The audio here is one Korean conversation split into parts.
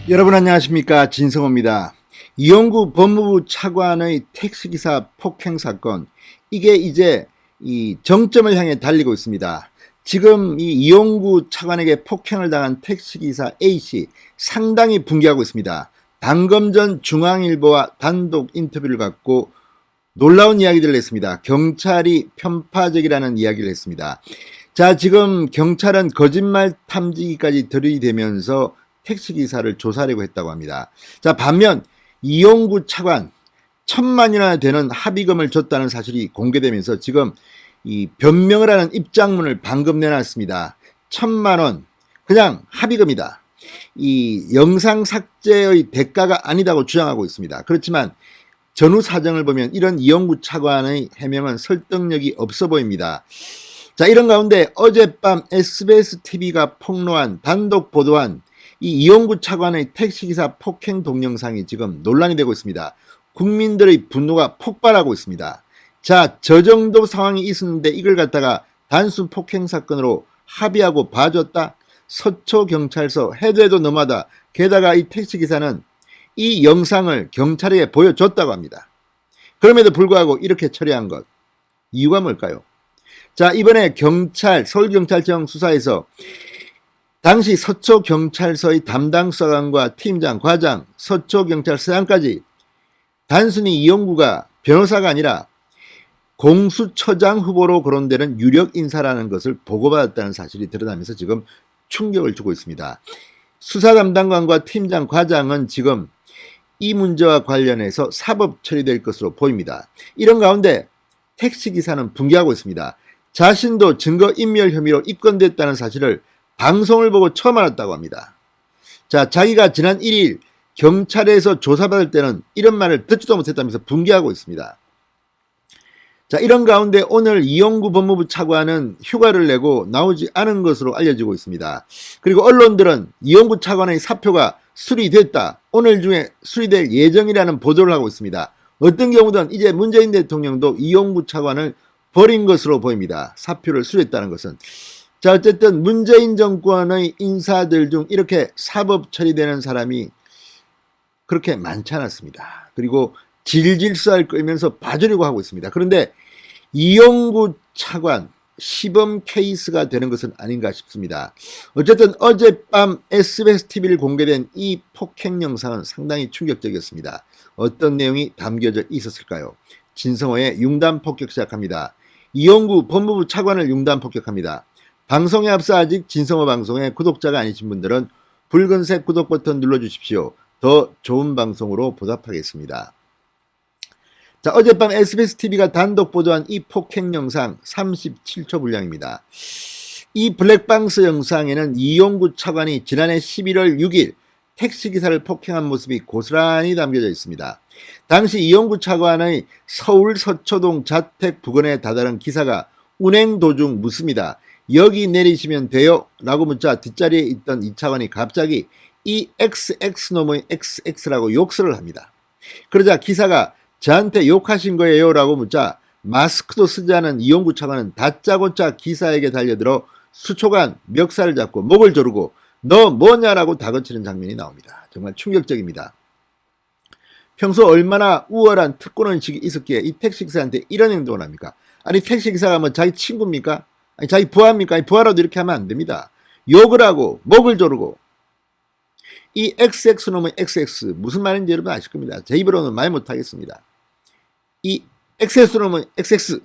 여러분 안녕하십니까, 진성호입니다. 이용구 법무부 차관의 택시기사 폭행 사건, 이게 이제 이 정점을 향해 달리고 있습니다. 지금 이 이용구 차관에게 폭행을 당한 택시기사 A씨 상당히 분개하고 있습니다. 방금 전 중앙일보와 단독 인터뷰를 갖고 놀라운 이야기들을 했습니다. 경찰이 편파적이라는 이야기를 했습니다. 자, 지금 경찰은 거짓말 탐지기까지 들이대면서 택시기사를 조사하려고 했다고 합니다. 자, 반면 이용구 차관 1,000만이나 되는 합의금을 줬다는 사실이 공개되면서 지금 이 변명을 하는 입장문을 방금 내놨습니다. 1,000만 원 그냥 합의금이다. 이 영상 삭제의 대가가 아니다고 주장하고 있습니다. 그렇지만 전후 사정을 보면 이런 이용구 차관의 해명은 설득력이 없어 보입니다. 자, 이런 가운데 어젯밤 SBS TV가 폭로한 단독 보도한 이 이용구 차관의 택시기사 폭행 동영상이 지금 논란이 되고 있습니다. 국민들의 분노가 폭발하고 있습니다. 자, 저 정도 상황이 있었는데 이걸 갖다가 단순 폭행 사건으로 합의하고 봐줬다? 서초경찰서 해도 해도 너무하다. 게다가 이 택시기사는 이 영상을 경찰에게 보여줬다고 합니다. 그럼에도 불구하고 이렇게 처리한 것, 이유가 뭘까요? 자, 이번에 서울경찰청 수사에서 당시 서초경찰서의 담당 수사관과 팀장, 과장, 서초경찰서장까지 단순히 이용구가 변호사가 아니라 공수처장 후보로 거론되는 유력 인사라는 것을 보고받았다는 사실이 드러나면서 지금 충격을 주고 있습니다. 수사 담당관과 팀장, 과장은 지금 이 문제와 관련해서 사법 처리될 것으로 보입니다. 이런 가운데 택시기사는 분개하고 있습니다. 자신도 증거인멸 혐의로 입건됐다는 사실을 방송을 보고 처음 알았다고 합니다. 자, 자기가 지난 1일 경찰에서 조사받을 때는 이런 말을 듣지도 못했다면서 분개하고 있습니다. 자, 이런 가운데 오늘 이용구 법무부 차관은 휴가를 내고 나오지 않은 것으로 알려지고 있습니다. 그리고 언론들은 이용구 차관의 사표가 수리됐다, 오늘 중에 수리될 예정이라는 보도를 하고 있습니다. 어떤 경우든 이제 문재인 대통령도 이용구 차관을 버린 것으로 보입니다. 사표를 수리했다는 것은. 자, 어쨌든 문재인 정권의 인사들 중 이렇게 사법 처리되는 사람이 그렇게 많지 않았습니다. 그리고 질질 쌀 끌면서 봐주려고 하고 있습니다. 그런데 이용구 차관 시범 케이스가 되는 것은 아닌가 싶습니다. 어쨌든 어젯밤 SBS TV를 공개된 이 폭행 영상은 상당히 충격적이었습니다. 어떤 내용이 담겨져 있었을까요? 진성호의 융단 폭격 시작합니다. 이용구 법무부 차관을 융단 폭격합니다. 방송에 앞서 아직 진성호 방송의 구독자가 아니신 분들은 붉은색 구독 버튼 눌러주십시오. 더 좋은 방송으로 보답하겠습니다. 자, 어젯밤 SBS TV가 단독 보도한 이 폭행 영상 37초 분량입니다. 이 블랙박스 영상에는 이용구 차관이 지난해 11월 6일 택시기사를 폭행한 모습이 고스란히 담겨져 있습니다. 당시 이용구 차관의 서울 서초동 자택 부근에 다다른 기사가 운행 도중 묻습니다. 여기 내리시면 돼요? 라고 묻자 뒷자리에 있던 이 차관이 갑자기 이 XX놈의 XX라고 욕설을 합니다. 그러자 기사가 저한테 욕하신 거예요? 라고 묻자 마스크도 쓰지 않은 이용구 차관은 다짜고짜 기사에게 달려들어 수초간 멱살을 잡고 목을 조르고 너 뭐냐라고 다그치는 장면이 나옵니다. 정말 충격적입니다. 평소 얼마나 우월한 특권의식이 있었기에 이 택시기사한테 이런 행동을 합니까? 아니, 택시기사가 뭐 자기 친구입니까? 아니, 자기 부하입니까? 아니, 부하라도 이렇게 하면 안 됩니다. 욕을 하고 목을 조르고. 이 XX놈의 XX 무슨 말인지 여러분 아실 겁니다. 제 입으로는 말 못하겠습니다. 이 XX놈의 XX.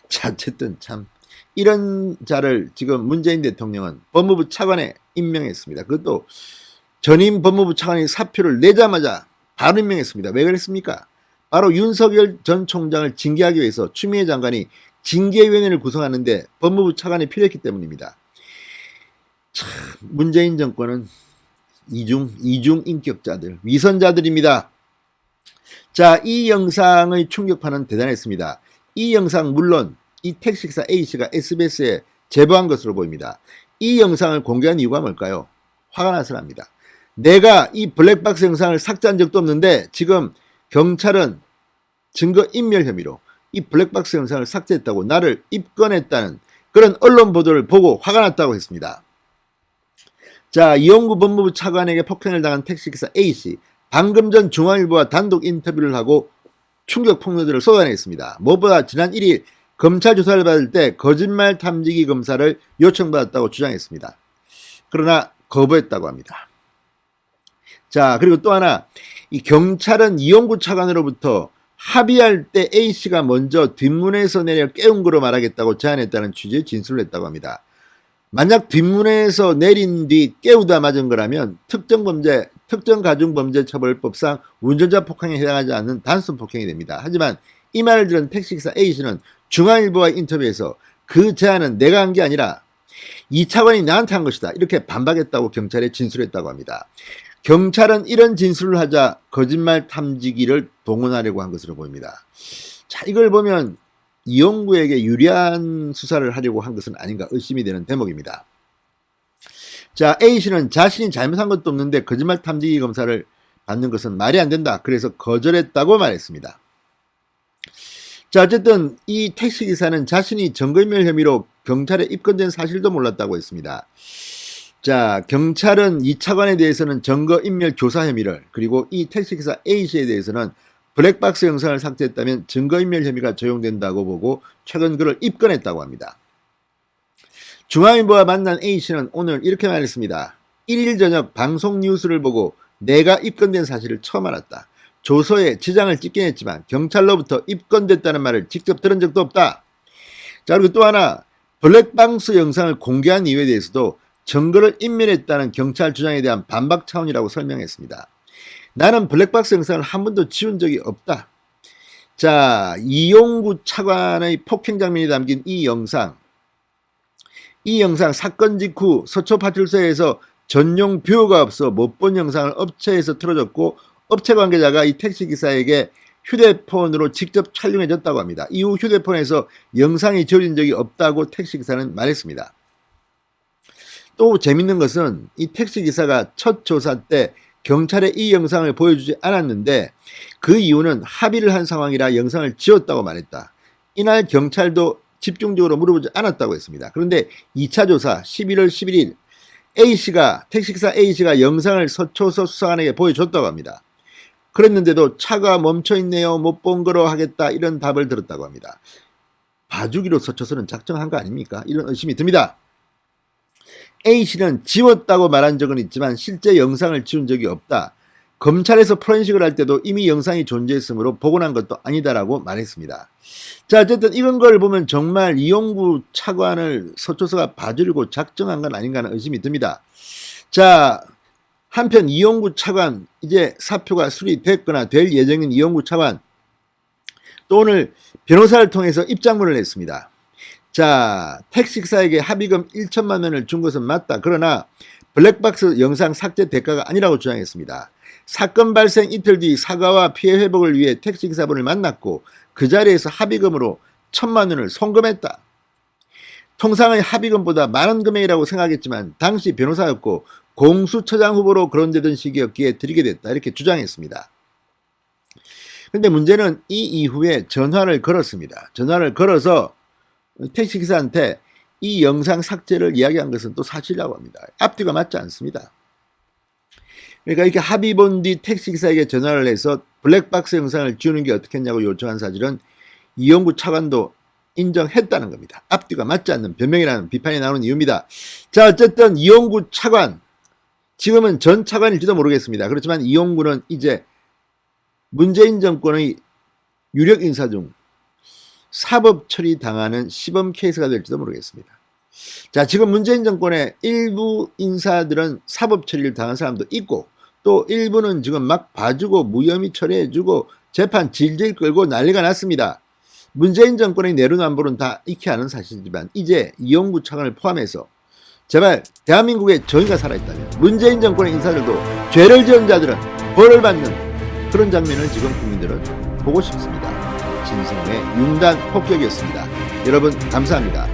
자, 어쨌든 참 이런 자를 지금 문재인 대통령은 법무부 차관에 임명했습니다. 그것도 전임 법무부 차관이 사표를 내자마자 바로 임명했습니다. 왜 그랬습니까? 바로 윤석열 전 총장을 징계하기 위해서 추미애 장관이 징계위원회를 구성하는데 법무부 차관이 필요했기 때문입니다. 참, 문재인 정권은 이중 인격자들, 위선자들입니다. 자, 이 영상의 충격파는 대단했습니다. 이 영상 물론 이 택시기사 A씨가 SBS에 제보한 것으로 보입니다. 이 영상을 공개한 이유가 뭘까요? 화가 나서 합니다. 내가 이 블랙박스 영상을 삭제한 적도 없는데 지금 경찰은 증거인멸 혐의로 이 블랙박스 영상을 삭제했다고 나를 입건했다는 그런 언론 보도를 보고 화가 났다고 했습니다. 자, 이용구 법무부 차관에게 폭행을 당한 택시기사 A씨. 방금 전 중앙일보와 단독 인터뷰를 하고 충격 폭로들을 쏟아냈습니다. 무엇보다 지난 1일 검찰 조사를 받을 때 거짓말 탐지기 검사를 요청받았다고 주장했습니다. 그러나 거부했다고 합니다. 자, 그리고 또 하나, 이 경찰은 이용구 차관으로부터 합의할 때 A씨가 먼저 뒷문에서 내려 깨운 거로 말하겠다고 제안했다는 취지의 진술을 했다고 합니다. 만약 뒷문에서 내린 뒤 깨우다 맞은 거라면 특정가중범죄처벌법상 운전자 폭행에 해당하지 않는 단순 폭행이 됩니다. 하지만 이 말을 들은 택시기사 A씨는 중앙일보와의 인터뷰에서 그 제안은 내가 한 게 아니라 이 차관이 나한테 한 것이다, 이렇게 반박했다고 경찰에 진술했다고 합니다. 경찰은 이런 진술을 하자 거짓말 탐지기를 동원하려고 한 것으로 보입니다. 자, 이걸 보면 이용구에게 유리한 수사를 하려고 한 것은 아닌가 의심이 되는 대목입니다. 자, A씨는 자신이 잘못한 것도 없는데 거짓말 탐지기 검사를 받는 것은 말이 안 된다, 그래서 거절했다고 말했습니다. 자, 어쨌든 이 택시기사는 자신이 증거인멸 혐의로 경찰에 입건된 사실도 몰랐다고 했습니다. 자, 경찰은 이 차관에 대해서는 증거인멸 교사 혐의를, 그리고 이 택시기사 A씨에 대해서는 블랙박스 영상을 삭제했다면 증거인멸 혐의가 적용된다고 보고 최근 그를 입건했다고 합니다. 중앙일보와 만난 A씨는 오늘 이렇게 말했습니다. 1일 저녁 방송 뉴스를 보고 내가 입건된 사실을 처음 알았다. 조서에 지장을 찍긴 했지만 경찰로부터 입건됐다는 말을 직접 들은 적도 없다. 자, 그리고 또 하나, 블랙박스 영상을 공개한 이유에 대해서도 증거를 인멸했다는 경찰 주장에 대한 반박 차원이라고 설명했습니다. 나는 블랙박스 영상을 한 번도 지운 적이 없다. 자, 이용구 차관의 폭행 장면이 담긴 이 영상 사건 직후 서초파출소에서 전용 뷰어가 없어 못 본 영상을 업체에서 틀어줬고 업체 관계자가 이 택시기사에게 휴대폰으로 직접 촬영해줬다고 합니다. 이후 휴대폰에서 영상이 지워진 적이 없다고 택시기사는 말했습니다. 또 재밌는 것은 이 택시기사가 첫 조사 때 경찰에 이 영상을 보여주지 않았는데 그 이유는 합의를 한 상황이라 영상을 지웠다고 말했다. 이날 경찰도 집중적으로 물어보지 않았다고 했습니다. 그런데 2차 조사 11월 11일 택시기사 A씨가 영상을 서초서 수사관에게 보여줬다고 합니다. 그랬는데도 차가 멈춰있네요, 못 본 거로 하겠다, 이런 답을 들었다고 합니다. 봐주기로 서초서는 작정한 거 아닙니까? 이런 의심이 듭니다. A씨는 지웠다고 말한 적은 있지만 실제 영상을 지운 적이 없다. 검찰에서 포렌식을 할 때도 이미 영상이 존재했으므로 복원한 것도 아니다라고 말했습니다. 자, 어쨌든 이런 걸 보면 정말 이용구 차관을 서초서가 봐주려고 작정한 건 아닌가 하는 의심이 듭니다. 자, 한편 이용구 차관, 이제 사표가 수리됐거나 될 예정인 이용구 차관, 또 오늘 변호사를 통해서 입장문을 냈습니다. 자, 택시기사에게 합의금 1천만 원을 준 것은 맞다. 그러나 블랙박스 영상 삭제 대가가 아니라고 주장했습니다. 사건 발생 이틀 뒤 사과와 피해 회복을 위해 택시기사분을 만났고 그 자리에서 합의금으로 1천만 원을 송금했다. 통상의 합의금보다 많은 금액이라고 생각했지만 당시 변호사였고 공수처장 후보로 거론되던 시기였기에 드리게 됐다, 이렇게 주장했습니다. 그런데 문제는 이 이후에 전화를 걸었습니다. 전화를 걸어서 택시기사한테 이 영상 삭제를 이야기한 것은 또 사실이라고 합니다. 앞뒤가 맞지 않습니다. 그러니까 이렇게 합의 본 뒤 택시기사에게 전화를 해서 블랙박스 영상을 지우는 게 어떻겠냐고 요청한 사실은 이용구 차관도 인정했다는 겁니다. 앞뒤가 맞지 않는 변명이라는 비판이 나오는 이유입니다. 자, 어쨌든 이용구 차관, 지금은 전 차관일지도 모르겠습니다. 그렇지만 이용구는 이제 문재인 정권의 유력 인사 중 사법 처리 당하는 시범 케이스가 될지도 모르겠습니다. 자, 지금 문재인 정권의 일부 인사들은 사법 처리를 당한 사람도 있고 또 일부는 지금 막 봐주고 무혐의 처리해주고 재판 질질 끌고 난리가 났습니다. 문재인 정권의 내로남불은 다 익히 아는 사실이지만 이제 이용구 차관을 포함해서 제발 대한민국에 정의가 살아있다면 문재인 정권의 인사들도 죄를 지은 자들은 벌을 받는 그런 장면을 지금 국민들은 보고 싶습니다. 진성의 융단 폭격이었습니다. 여러분 감사합니다.